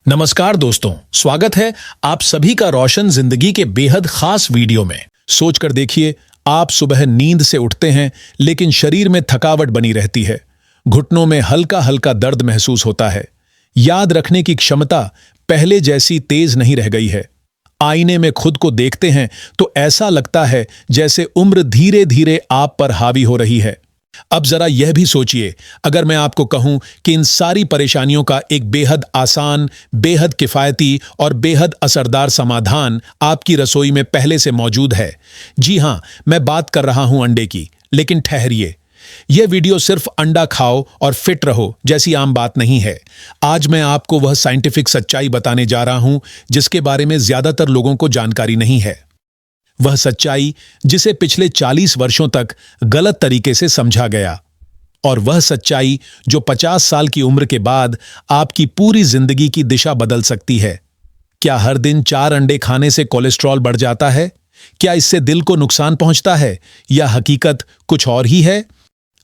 नमस्कार दोस्तों, स्वागत है आप सभी का रोशन जिंदगी के बेहद खास वीडियो में। सोचकर देखिए, आप सुबह नींद से उठते हैं लेकिन शरीर में थकावट बनी रहती है, घुटनों में हल्का हल्का दर्द महसूस होता है, याद रखने की क्षमता पहले जैसी तेज नहीं रह गई है। आईने में खुद को देखते हैं तो ऐसा लगता है जैसे उम्र धीरे धीरे आप पर हावी हो रही है। अब जरा यह भी सोचिए, अगर मैं आपको कहूं कि इन सारी परेशानियों का एक बेहद आसान, बेहद किफायती और बेहद असरदार समाधान आपकी रसोई में पहले से मौजूद है। जी हां, मैं बात कर रहा हूं अंडे की। लेकिन ठहरिए, यह वीडियो सिर्फ अंडा खाओ और फिट रहो जैसी आम बात नहीं है। आज मैं आपको वह साइंटिफिक सच्चाई बताने जा रहा हूं जिसके बारे में ज्यादातर लोगों को जानकारी नहीं है। वह सच्चाई जिसे पिछले 40 वर्षों तक गलत तरीके से समझा गया, और वह सच्चाई जो 50 साल की उम्र के बाद आपकी पूरी जिंदगी की दिशा बदल सकती है। क्या हर दिन 4 अंडे खाने से कोलेस्ट्रॉल बढ़ जाता है? क्या इससे दिल को नुकसान पहुंचता है, या हकीकत कुछ और ही है?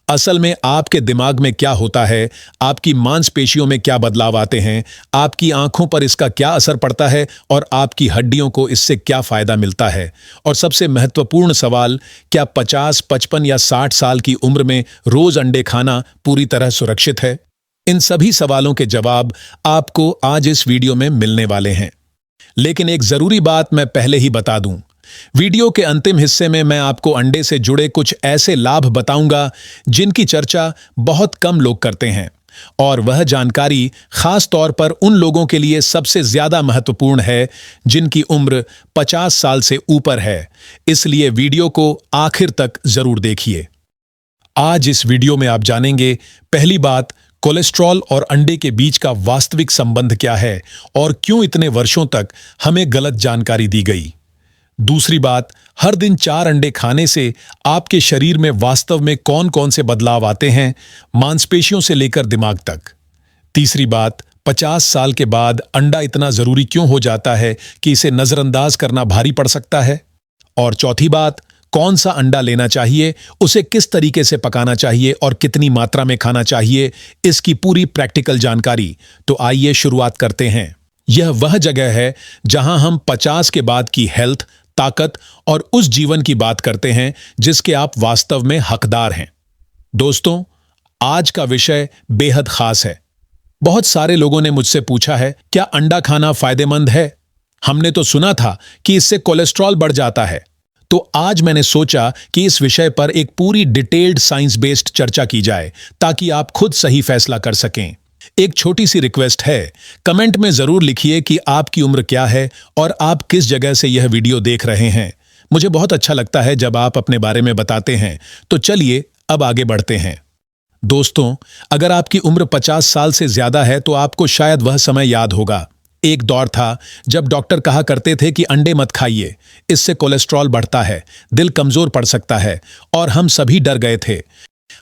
असल में आपके दिमाग में क्या होता है, आपकी मांसपेशियों में क्या बदलाव आते हैं, आपकी आंखों पर इसका क्या असर पड़ता है और आपकी हड्डियों को इससे क्या फायदा मिलता है? और सबसे महत्वपूर्ण सवाल, क्या 50, 55 या 60 साल की उम्र में रोज अंडे खाना पूरी तरह सुरक्षित है? इन सभी सवालों के जवाब आपको आज इस वीडियो में मिलने वाले हैं। लेकिन एक जरूरी बात मैं पहले ही बता दूं, वीडियो के अंतिम हिस्से में मैं आपको अंडे से जुड़े कुछ ऐसे लाभ बताऊंगा जिनकी चर्चा बहुत कम लोग करते हैं, और वह जानकारी खास तौर पर उन लोगों के लिए सबसे ज्यादा महत्वपूर्ण है जिनकी उम्र 50 साल से ऊपर है। इसलिए वीडियो को आखिर तक जरूर देखिए। आज इस वीडियो में आप जानेंगे, पहली बात, कोलेस्ट्रॉल और अंडे के बीच का वास्तविक संबंध क्या है और क्यों इतने वर्षों तक हमें गलत जानकारी दी गई। दूसरी बात, हर दिन 4 अंडे खाने से आपके शरीर में वास्तव में कौन कौन से बदलाव आते हैं, मांसपेशियों से लेकर दिमाग तक। तीसरी बात, 50 साल के बाद अंडा इतना जरूरी क्यों हो जाता है कि इसे नजरअंदाज करना भारी पड़ सकता है। और चौथी बात, कौन सा अंडा लेना चाहिए, उसे किस तरीके से पकाना चाहिए और कितनी मात्रा में खाना चाहिए, इसकी पूरी प्रैक्टिकल जानकारी। तो आइए शुरुआत करते हैं। यह वह जगह है जहां हम 50 के बाद की हेल्थ, ताकत और उस जीवन की बात करते हैं जिसके आप वास्तव में हकदार हैं। दोस्तों, आज का विषय बेहद खास है। बहुत सारे लोगों ने मुझसे पूछा है, क्या अंडा खाना फायदेमंद है? हमने तो सुना था कि इससे कोलेस्ट्रॉल बढ़ जाता है। तो आज मैंने सोचा कि इस विषय पर एक पूरी डिटेल्ड साइंस बेस्ड चर्चा की जाए ताकि आप खुद सही फैसला कर सकें। एक छोटी सी रिक्वेस्ट है, कमेंट में जरूर लिखिए कि आपकी उम्र क्या है और आप किस जगह से यह वीडियो देख रहे हैं। मुझे बहुत अच्छा लगता है जब आप अपने बारे में बताते हैं। तो चलिए अब आगे बढ़ते हैं। दोस्तों, अगर आपकी उम्र 50 साल से ज्यादा है तो आपको शायद वह समय याद होगा। एक दौर था जब डॉक्टर कहा करते थे कि अंडे मत खाइए, इससे कोलेस्ट्रॉल बढ़ता है, दिल कमजोर पड़ सकता है, और हम सभी डर गए थे।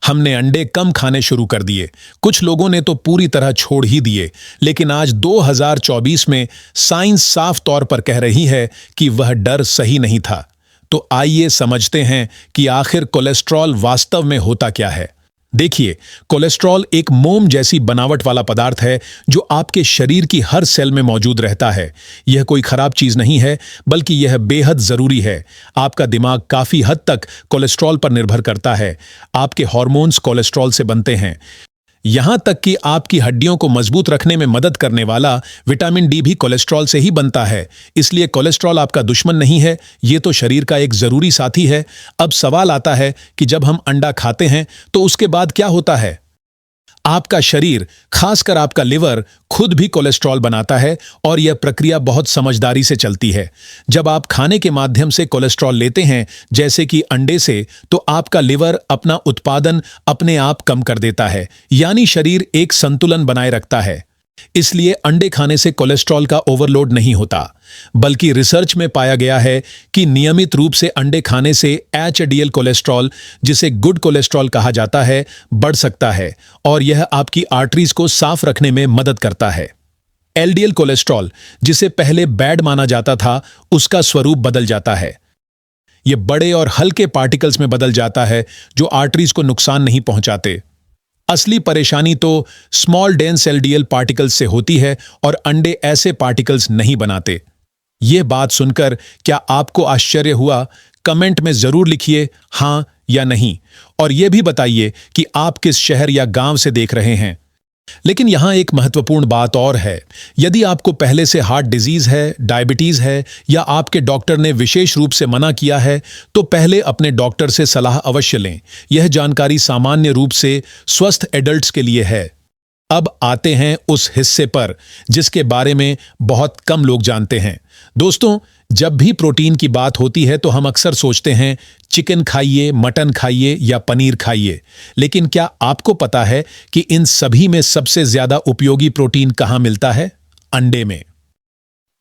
हमने अंडे कम खाने शुरू कर दिए, कुछ लोगों ने तो पूरी तरह छोड़ ही दिए। लेकिन आज 2024 में साइंस साफ तौर पर कह रही है कि वह डर सही नहीं था। तो आइए समझते हैं कि आखिर कोलेस्ट्रॉल वास्तव में होता क्या है। देखिए, कोलेस्ट्रॉल एक मोम जैसी बनावट वाला पदार्थ है जो आपके शरीर की हर सेल में मौजूद रहता है। यह कोई खराब चीज नहीं है, बल्कि यह बेहद जरूरी है। आपका दिमाग काफी हद तक कोलेस्ट्रॉल पर निर्भर करता है। आपके हार्मोन्स कोलेस्ट्रॉल से बनते हैं। यहां तक कि आपकी हड्डियों को मजबूत रखने में मदद करने वाला विटामिन डी भी कोलेस्ट्रॉल से ही बनता है। इसलिए कोलेस्ट्रॉल आपका दुश्मन नहीं है, ये तो शरीर का एक जरूरी साथी है। अब सवाल आता है कि जब हम अंडा खाते हैं तो उसके बाद क्या होता है। आपका शरीर, खासकर आपका लिवर, खुद भी कोलेस्ट्रॉल बनाता है, और यह प्रक्रिया बहुत समझदारी से चलती है। जब आप खाने के माध्यम से कोलेस्ट्रॉल लेते हैं, जैसे कि अंडे से, तो आपका लिवर अपना उत्पादन अपने आप कम कर देता है, यानी शरीर एक संतुलन बनाए रखता है। इसलिए अंडे खाने से कोलेस्ट्रॉल का ओवरलोड नहीं होता, बल्कि रिसर्च में पाया गया है कि नियमित रूप से अंडे खाने से एचडीएल कोलेस्ट्रॉल, जिसे गुड कोलेस्ट्रॉल कहा जाता है, बढ़ सकता है, और यह आपकी आर्टरीज को साफ रखने में मदद करता है। एलडीएल कोलेस्ट्रॉल, जिसे पहले बैड माना जाता था, उसका स्वरूप बदल जाता है। यह बड़े और हल्के पार्टिकल्स में बदल जाता है जो आर्टरीज को नुकसान नहीं पहुंचाते। असली परेशानी तो स्मॉल डेंस एलडीएल पार्टिकल्स से होती है और अंडे ऐसे पार्टिकल्स नहीं बनाते। यह बात सुनकर क्या आपको आश्चर्य हुआ? कमेंट में जरूर लिखिए हां या नहीं, और यह भी बताइए कि आप किस शहर या गांव से देख रहे हैं। लेकिन यहां एक महत्वपूर्ण बात और है। यदि आपको पहले से हार्ट डिजीज है, डायबिटीज है या आपके डॉक्टर ने विशेष रूप से मना किया है, तो पहले अपने डॉक्टर से सलाह अवश्य लें। यह जानकारी सामान्य रूप से स्वस्थ एडल्ट्स के लिए है। अब आते हैं उस हिस्से पर जिसके बारे में बहुत कम लोग जानते हैं। दोस्तों, जब भी प्रोटीन की बात होती है तो हम अक्सर सोचते हैं चिकन खाइए, मटन खाइए या पनीर खाइए। लेकिन क्या आपको पता है कि इन सभी में सबसे ज्यादा उपयोगी प्रोटीन कहां मिलता है? अंडे में।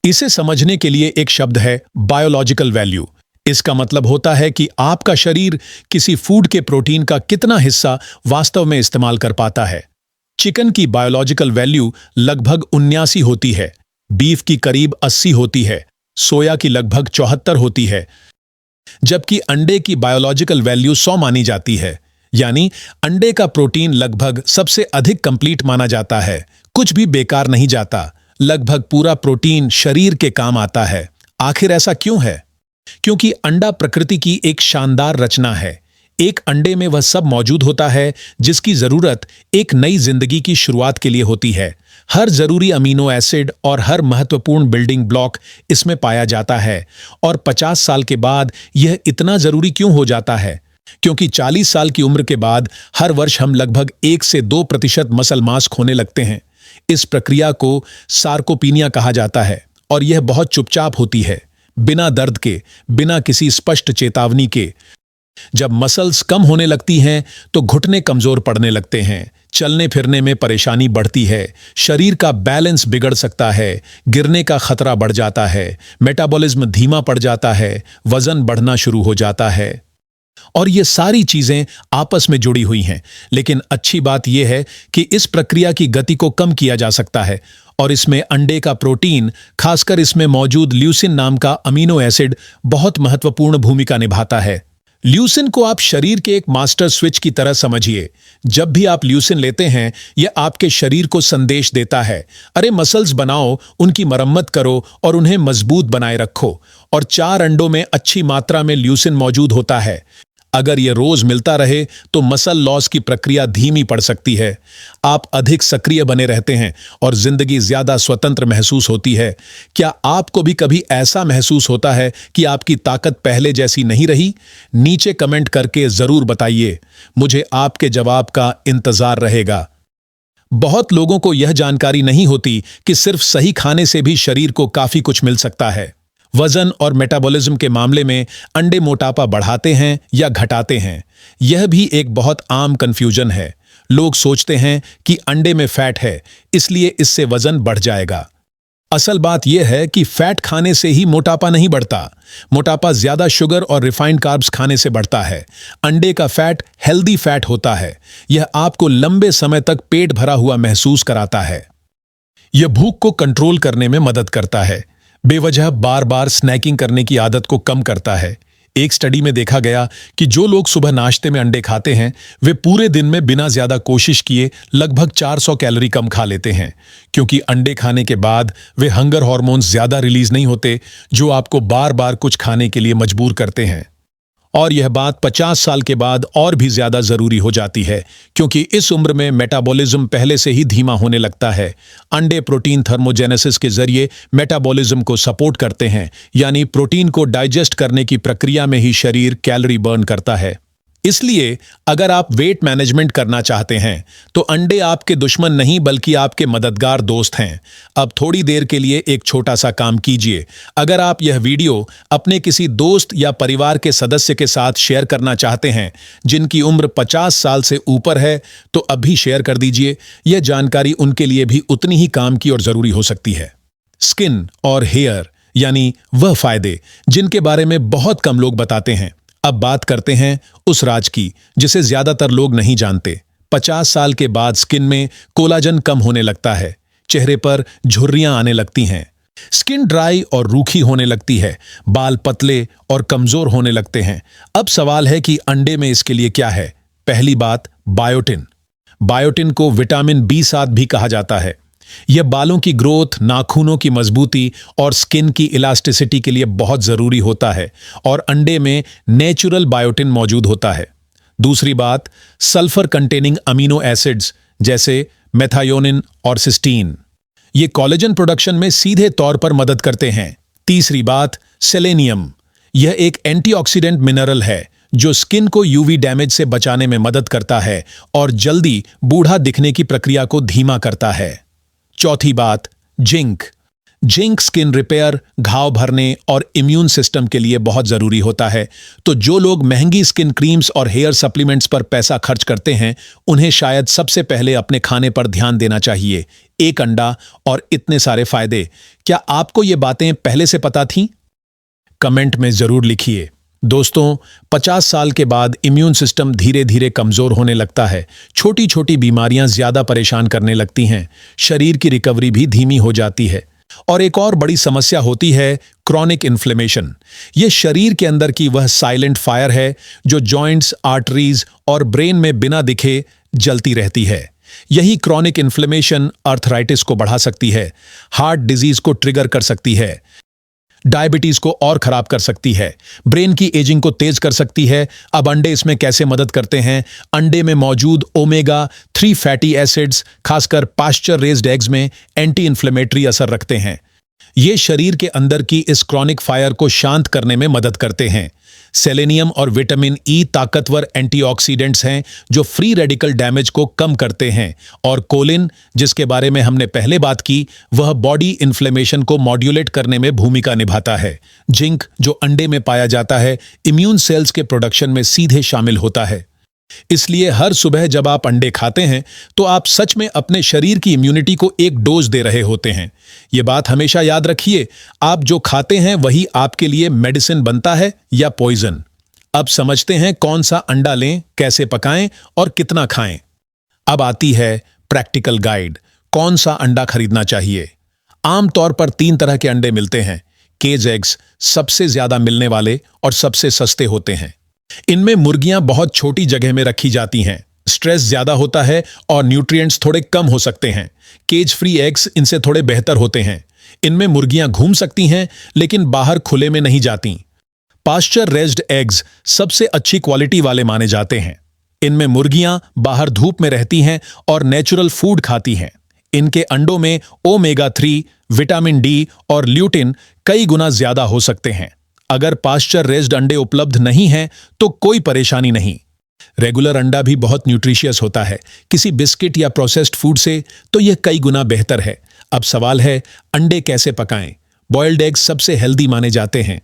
इसे समझने के लिए एक शब्द है बायोलॉजिकल वैल्यू। इसका मतलब होता है कि आपका शरीर किसी फूड के प्रोटीन का कितना हिस्सा वास्तव में इस्तेमाल कर पाता है। चिकन की बायोलॉजिकल वैल्यू लगभग 79 होती है, बीफ की करीब 80 होती है, सोया की लगभग 74 होती है, जबकि अंडे की बायोलॉजिकल वैल्यू 100 मानी जाती है। यानी अंडे का प्रोटीन लगभग सबसे अधिक कंप्लीट माना जाता है। कुछ भी बेकार नहीं जाता, लगभग पूरा प्रोटीन शरीर के काम आता है। आखिर ऐसा क्यों है? क्योंकि अंडा प्रकृति की एक शानदार रचना है। एक अंडे में वह सब मौजूद होता है जिसकी जरूरत एक नई जिंदगी की शुरुआत के लिए होती है। हर जरूरी अमीनो एसिड और हर महत्वपूर्ण बिल्डिंग ब्लॉक इसमें पाया जाता है। और 50 साल के बाद यह इतना जरूरी क्यों हो जाता है? क्योंकि 40 साल की उम्र के बाद हर वर्ष हम लगभग 1 से 2% मसल मास खोने लगते हैं। इस प्रक्रिया को सार्कोपीनिया कहा जाता है और यह बहुत चुपचाप होती है, बिना दर्द के, बिना किसी स्पष्ट चेतावनी के। जब मसल्स कम होने लगती हैं तो घुटने कमजोर पड़ने लगते हैं, चलने फिरने में परेशानी बढ़ती है, शरीर का बैलेंस बिगड़ सकता है, गिरने का खतरा बढ़ जाता है, मेटाबॉलिज्म धीमा पड़ जाता है, वजन बढ़ना शुरू हो जाता है। और ये सारी चीजें आपस में जुड़ी हुई हैं। लेकिन अच्छी बात यह है कि इस प्रक्रिया की गति को कम किया जा सकता है और इसमें अंडे का प्रोटीन, खासकर इसमें मौजूद ल्यूसिन नाम का अमीनो एसिड, बहुत महत्वपूर्ण भूमिका निभाता है। ल्यूसिन को आप शरीर के एक मास्टर स्विच की तरह समझिए। जब भी आप ल्यूसिन लेते हैं, यह आपके शरीर को संदेश देता है, अरे मसल्स बनाओ, उनकी मरम्मत करो और उन्हें मजबूत बनाए रखो। और 4 अंडों में अच्छी मात्रा में ल्यूसिन मौजूद होता है। अगर यह रोज मिलता रहे तो मसल लॉस की प्रक्रिया धीमी पड़ सकती है, आप अधिक सक्रिय बने रहते हैं और जिंदगी ज्यादा स्वतंत्र महसूस होती है। क्या आपको भी कभी ऐसा महसूस होता है कि आपकी ताकत पहले जैसी नहीं रही? नीचे कमेंट करके जरूर बताइए, मुझे आपके जवाब का इंतजार रहेगा। बहुत लोगों को यह जानकारी नहीं होती कि सिर्फ सही खाने से भी शरीर को काफी कुछ मिल सकता है। वजन और मेटाबॉलिज्म के मामले में अंडे मोटापा बढ़ाते हैं या घटाते हैं, यह भी एक बहुत आम कंफ्यूजन है। लोग सोचते हैं कि अंडे में फैट है इसलिए इससे वजन बढ़ जाएगा। असल बात यह है कि फैट खाने से ही मोटापा नहीं बढ़ता। मोटापा ज्यादा शुगर और रिफाइंड कार्ब्स खाने से बढ़ता है। अंडे का फैट हेल्दी फैट होता है। यह आपको लंबे समय तक पेट भरा हुआ महसूस कराता है। यह भूख को कंट्रोल करने में मदद करता है, बेवजह बार बार स्नैकिंग करने की आदत को कम करता है। एक स्टडी में देखा गया कि जो लोग सुबह नाश्ते में अंडे खाते हैं वे पूरे दिन में बिना ज्यादा कोशिश किए लगभग 400 कैलोरी कम खा लेते हैं, क्योंकि अंडे खाने के बाद वे हंगर हार्मोन्स ज्यादा रिलीज नहीं होते जो आपको बार बार कुछ खाने के लिए मजबूर करते हैं। और यह बात 50 साल के बाद और भी ज्यादा जरूरी हो जाती है, क्योंकि इस उम्र में मेटाबॉलिज्म पहले से ही धीमा होने लगता है। अंडे प्रोटीन थर्मोजेनेसिस के जरिए मेटाबॉलिज्म को सपोर्ट करते हैं, यानी प्रोटीन को डाइजेस्ट करने की प्रक्रिया में ही शरीर कैलोरी बर्न करता है। इसलिए अगर आप वेट मैनेजमेंट करना चाहते हैं तो अंडे आपके दुश्मन नहीं बल्कि आपके मददगार दोस्त हैं। अब थोड़ी देर के लिए एक छोटा सा काम कीजिए। अगर आप यह वीडियो अपने किसी दोस्त या परिवार के सदस्य के साथ शेयर करना चाहते हैं जिनकी उम्र 50 साल से ऊपर है तो अभी शेयर कर दीजिए। यह जानकारी उनके लिए भी उतनी ही काम की और जरूरी हो सकती है। स्किन और हेयर यानी वह फायदे जिनके बारे में बहुत कम लोग बताते हैं। अब बात करते हैं उस राज की जिसे ज्यादातर लोग नहीं जानते। 50 साल के बाद स्किन में कोलाजन कम होने लगता है, चेहरे पर झुर्रियां आने लगती हैं, स्किन ड्राई और रूखी होने लगती है, बाल पतले और कमजोर होने लगते हैं। अब सवाल है कि अंडे में इसके लिए क्या है? पहली बात, बायोटिन। बायोटिन को विटामिन B7 भी कहा जाता है। यह बालों की ग्रोथ, नाखूनों की मजबूती और स्किन की इलास्टिसिटी के लिए बहुत जरूरी होता है और अंडे में नेचुरल बायोटिन मौजूद होता है। दूसरी बात, सल्फर कंटेनिंग अमीनो एसिड्स जैसे मेथायोनिन और सिस्टीन, ये कोलेजन प्रोडक्शन में सीधे तौर पर मदद करते हैं। तीसरी बात, सेलेनियम, यह एक एंटीऑक्सीडेंट मिनरल है जो स्किन को यूवी डैमेज से बचाने में मदद करता है और जल्दी बूढ़ा दिखने की प्रक्रिया को धीमा करता है। चौथी बात, जिंक। जिंक स्किन रिपेयर, घाव भरने और इम्यून सिस्टम के लिए बहुत जरूरी होता है। तो जो लोग महंगी स्किन क्रीम्स और हेयर सप्लीमेंट्स पर पैसा खर्च करते हैं, उन्हें शायद सबसे पहले अपने खाने पर ध्यान देना चाहिए। एक अंडा और इतने सारे फायदे, क्या आपको ये बातें पहले से पता थीं? कमेंट में जरूर लिखिए। दोस्तों, 50 साल के बाद इम्यून सिस्टम धीरे धीरे कमजोर होने लगता है। छोटी छोटी बीमारियां ज्यादा परेशान करने लगती हैं। शरीर की रिकवरी भी धीमी हो जाती है। और एक और बड़ी समस्या होती है क्रॉनिक इन्फ्लेमेशन। यह शरीर के अंदर की वह साइलेंट फायर है जो जॉइंट्स, आर्टरीज और ब्रेन में बिना दिखे जलती रहती है। यही क्रॉनिक इन्फ्लेमेशन अर्थराइटिस को बढ़ा सकती है, हार्ट डिजीज को ट्रिगर कर सकती है, डायबिटीज को और खराब कर सकती है, ब्रेन की एजिंग को तेज कर सकती है। अब अंडे इसमें कैसे मदद करते हैं? अंडे में मौजूद ओमेगा 3 फैटी एसिड्स खासकर पास्चर रेज्ड एग्स में एंटी इन्फ्लेमेटरी असर रखते हैं। ये शरीर के अंदर की इस क्रॉनिक फायर को शांत करने में मदद करते हैं। सेलेनियम और विटामिन ई ताकतवर एंटीऑक्सीडेंट्स हैं जो फ्री रेडिकल डैमेज को कम करते हैं। और कोलिन, जिसके बारे में हमने पहले बात की, वह बॉडी इन्फ्लेमेशन को मॉड्यूलेट करने में भूमिका निभाता है। जिंक, जो अंडे में पाया जाता है, इम्यून सेल्स के प्रोडक्शन में सीधे शामिल होता है। इसलिए हर सुबह जब आप अंडे खाते हैं तो आप सच में अपने शरीर की इम्यूनिटी को एक डोज दे रहे होते हैं। यह बात हमेशा याद रखिए, आप जो खाते हैं वही आपके लिए मेडिसिन बनता है या पॉइजन। अब समझते हैं कौन सा अंडा लें, कैसे पकाएं और कितना खाएं। अब आती है प्रैक्टिकल गाइड, कौन सा अंडा खरीदना चाहिए। आमतौर पर 3 तरह के अंडे मिलते हैं। केज एग्स सबसे ज्यादा मिलने वाले और सबसे सस्ते होते हैं। इनमें मुर्गियां बहुत छोटी जगह में रखी जाती हैं, स्ट्रेस ज्यादा होता है और न्यूट्रिएंट्स थोड़े कम हो सकते हैं। केज फ्री एग्स इनसे थोड़े बेहतर होते हैं। इनमें मुर्गियां घूम सकती हैं लेकिन बाहर खुले में नहीं जाती। पास्चर रेज्ड एग्स सबसे अच्छी क्वालिटी वाले माने जाते हैं। इनमें मुर्गियां बाहर धूप में रहती हैं और नेचुरल फूड खाती हैं। इनके अंडों में ओमेगा 3, विटामिन डी और ल्यूटिन कई गुना ज्यादा हो सकते हैं। अगर पास्चर रेज्ड अंडे उपलब्ध नहीं हैं तो कोई परेशानी नहीं। रेगुलर अंडा भी बहुत न्यूट्रिशियस होता है, किसी बिस्किट या प्रोसेस्ड फूड से तो यह कई गुना बेहतर है। अब सवाल है, अंडे कैसे पकाएं? बॉइल्ड एग्स सबसे हेल्दी माने जाते हैं।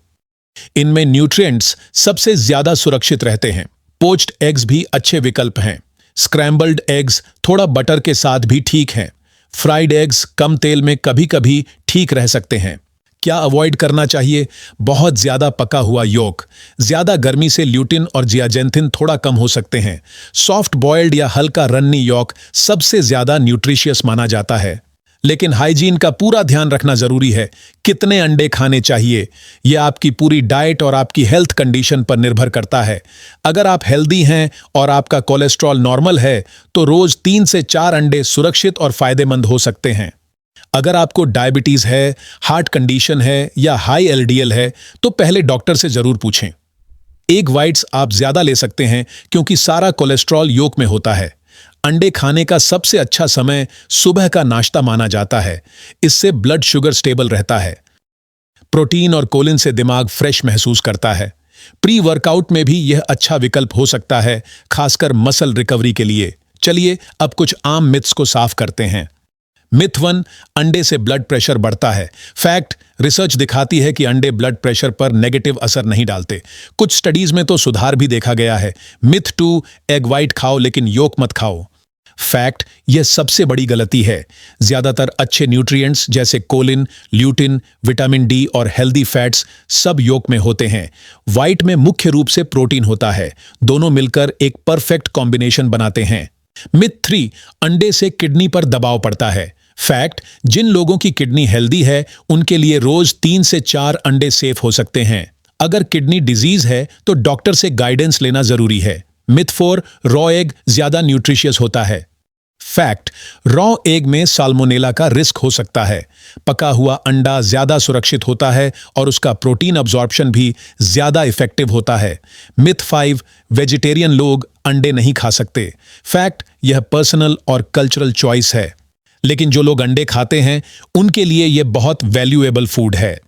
इनमें न्यूट्रिएंट्स सबसे ज्यादा सुरक्षित रहते हैं। पोच्ड एग्स भी अच्छे विकल्प हैं। स्क्रैम्बल्ड एग्स थोड़ा बटर के साथ भी ठीक हैं। फ्राइड एग्स कम तेल में कभी कभी ठीक रह सकते हैं। क्या अवॉइड करना चाहिए? बहुत ज्यादा पका हुआ योक, ज्यादा गर्मी से ल्यूटिन और जियाजेंथिन थोड़ा कम हो सकते हैं। सॉफ्ट बॉइल्ड या हल्का रन्नी योक सबसे ज्यादा न्यूट्रिशियस माना जाता है। लेकिन हाइजीन का पूरा ध्यान रखना जरूरी है। कितने अंडे खाने चाहिए, यह आपकी पूरी डाइट और आपकी हेल्थ कंडीशन पर निर्भर करता है। अगर आप हेल्दी हैं और आपका कोलेस्ट्रॉल नॉर्मल है तो रोज 3 से 4 अंडे सुरक्षित और फायदेमंद हो सकते हैं। अगर आपको डायबिटीज है, हार्ट कंडीशन है या हाई एलडीएल है तो पहले डॉक्टर से जरूर पूछें। एग वाइट्स आप ज्यादा ले सकते हैं क्योंकि सारा कोलेस्ट्रॉल योक में होता है। अंडे खाने का सबसे अच्छा समय सुबह का नाश्ता माना जाता है। इससे ब्लड शुगर स्टेबल रहता है। प्रोटीन और कोलिन से दिमाग फ्रेश महसूस करता है। प्री वर्कआउट में भी यह अच्छा विकल्प हो सकता है, खासकर मसल रिकवरी के लिए। चलिए अब कुछ आम मिथ्स को साफ करते हैं। मिथ 1, अंडे से ब्लड प्रेशर बढ़ता है। फैक्ट, रिसर्च दिखाती है कि अंडे ब्लड प्रेशर पर नेगेटिव असर नहीं डालते। कुछ स्टडीज में तो सुधार भी देखा गया है। मिथ 2, एग वाइट खाओ लेकिन योक मत खाओ। फैक्ट, यह सबसे बड़ी गलती है। ज्यादातर अच्छे न्यूट्रिएंट्स जैसे कोलिन, ल्यूटिन, विटामिन डी और हेल्दी फैट्स सब योक में होते हैं। व्हाइट में मुख्य रूप से प्रोटीन होता है। दोनों मिलकर एक परफेक्ट कॉम्बिनेशन बनाते हैं। मिथ 3, अंडे से किडनी पर दबाव पड़ता है। फैक्ट, जिन लोगों की किडनी हेल्दी है उनके लिए रोज 3 से 4 अंडे सेफ हो सकते हैं। अगर किडनी डिजीज है तो डॉक्टर से गाइडेंस लेना जरूरी है। मिथ 4, रॉ एग ज्यादा न्यूट्रिशियस होता है। फैक्ट, रॉ एग में साल्मोनेला का रिस्क हो सकता है। पका हुआ अंडा ज्यादा सुरक्षित होता है और उसका प्रोटीन अब्जॉर्प्शन भी ज्यादा इफेक्टिव होता है। मिथ 5, वेजिटेरियन लोग अंडे नहीं खा सकते। फैक्ट, यह पर्सनल और कल्चरल चॉइस है, लेकिन जो लोग अंडे खाते हैं उनके लिए यह बहुत वैल्यूएबल फूड है।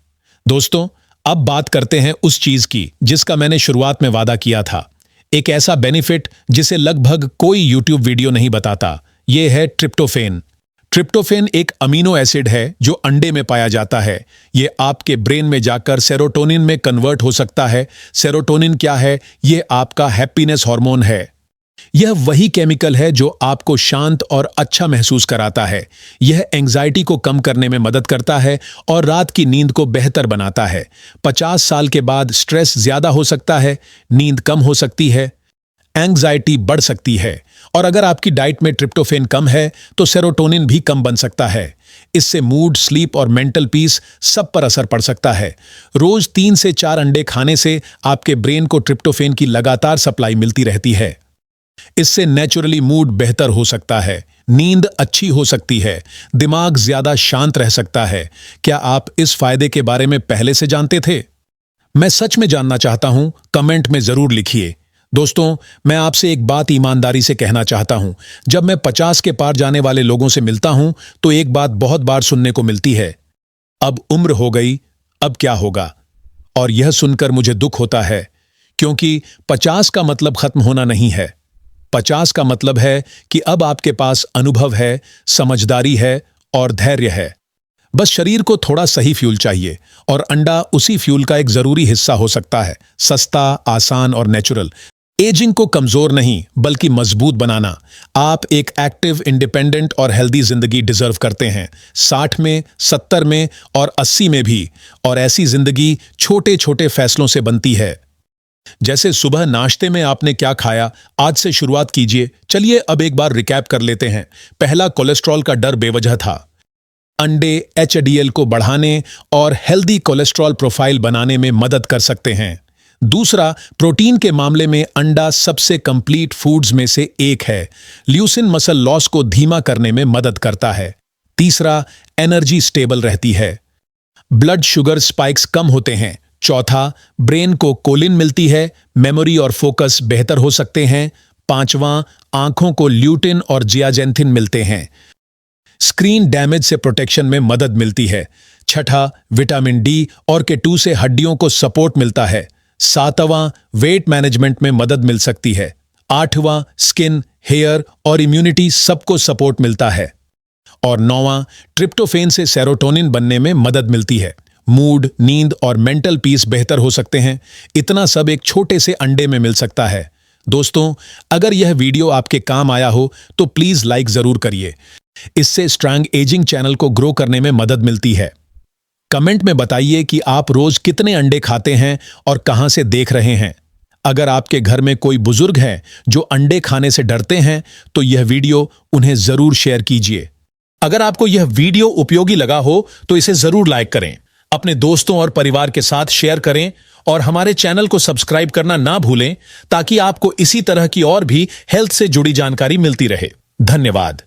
दोस्तों, अब बात करते हैं उस चीज की जिसका मैंने शुरुआत में वादा किया था। एक ऐसा बेनिफिट जिसे लगभग कोई यूट्यूब वीडियो नहीं बताता। यह है ट्रिप्टोफेन। ट्रिप्टोफेन एक अमीनो एसिड है जो अंडे में पाया जाता है। यह आपके ब्रेन में जाकर सेरोटोनिन में कन्वर्ट हो सकता है। सेरोटोनिन क्या है? यह आपका हैप्पीनेस हार्मोन है। यह वही केमिकल है जो आपको शांत और अच्छा महसूस कराता है। यह एंजाइटी को कम करने में मदद करता है और रात की नींद को बेहतर बनाता है। 50 साल के बाद स्ट्रेस ज्यादा हो सकता है, नींद कम हो सकती है, एंजाइटी बढ़ सकती है, और अगर आपकी डाइट में ट्रिप्टोफेन कम है तो सेरोटोनिन भी कम बन सकता है। इससे मूड, स्लीप और मेंटल पीस सब पर असर पड़ सकता है। रोज 3 से 4 अंडे खाने से आपके ब्रेन को ट्रिप्टोफेन की लगातार सप्लाई मिलती रहती है। इससे नेचुरली मूड बेहतर हो सकता है, नींद अच्छी हो सकती है, दिमाग ज्यादा शांत रह सकता है। क्या आप इस फायदे के बारे में पहले से जानते थे? मैं सच में जानना चाहता हूं, कमेंट में जरूर लिखिए। दोस्तों, मैं आपसे एक बात ईमानदारी से कहना चाहता हूं। जब मैं 50 के पार जाने वाले लोगों से मिलता हूं तो एक बात बहुत बार सुनने को मिलती है, अब उम्र हो गई, अब क्या होगा? और यह सुनकर मुझे दुख होता है, क्योंकि 50 का मतलब खत्म होना नहीं है। 50 का मतलब है कि अब आपके पास अनुभव है, समझदारी है और धैर्य है। बस शरीर को थोड़ा सही फ्यूल चाहिए, और अंडा उसी फ्यूल का एक जरूरी हिस्सा हो सकता है। सस्ता, आसान और नेचुरल। एजिंग को कमजोर नहीं बल्कि मजबूत बनाना। आप एक एक्टिव, इंडिपेंडेंट और हेल्दी जिंदगी डिजर्व करते हैं। 60 में, 70 में और 80 में भी। और ऐसी जिंदगी छोटे छोटे फैसलों से बनती है। जैसे सुबह नाश्ते में आपने क्या खाया, आज से शुरुआत कीजिए। चलिए अब एक बार रिकैप कर लेते हैं। पहला, कोलेस्ट्रॉल का डर बेवजह था। अंडे एचडीएल को बढ़ाने और हेल्दी कोलेस्ट्रॉल प्रोफाइल बनाने में मदद कर सकते हैं। दूसरा, प्रोटीन के मामले में अंडा सबसे कंप्लीट फूड्स में से एक है। ल्यूसिन मसल लॉस को धीमा करने में मदद करता है। तीसरा, एनर्जी स्टेबल रहती है, ब्लड शुगर स्पाइक्स कम होते हैं। चौथा, ब्रेन को कोलिन मिलती है, मेमोरी और फोकस बेहतर हो सकते हैं। पांचवां, आंखों को ल्यूटिन और जियाजेंथिन मिलते हैं, स्क्रीन डैमेज से प्रोटेक्शन में मदद मिलती है। छठा, विटामिन डी और के2 से हड्डियों को सपोर्ट मिलता है। सातवां, वेट मैनेजमेंट में मदद मिल सकती है। आठवां, स्किन, हेयर और इम्यूनिटी सबको सपोर्ट मिलता है। और नौवां, ट्रिप्टोफेन से सेरोटोनिन बनने में मदद मिलती है। मूड, नींद और मेंटल पीस बेहतर हो सकते हैं। इतना सब एक छोटे से अंडे में मिल सकता है। दोस्तों, अगर यह वीडियो आपके काम आया हो तो प्लीज लाइक जरूर करिए। इससे स्ट्रांग एजिंग चैनल को ग्रो करने में मदद मिलती है। कमेंट में बताइए कि आप रोज कितने अंडे खाते हैं और कहां से देख रहे हैं। अगर आपके घर में कोई बुजुर्ग है जो अंडे खाने से डरते हैं तो यह वीडियो उन्हें जरूर शेयर कीजिए। अगर आपको यह वीडियो उपयोगी लगा हो तो इसे जरूर लाइक करें, अपने दोस्तों और परिवार के साथ शेयर करें और हमारे चैनल को सब्सक्राइब करना ना भूलें, ताकि आपको इसी तरह की और भी हेल्थ से जुड़ी जानकारी मिलती रहे। धन्यवाद।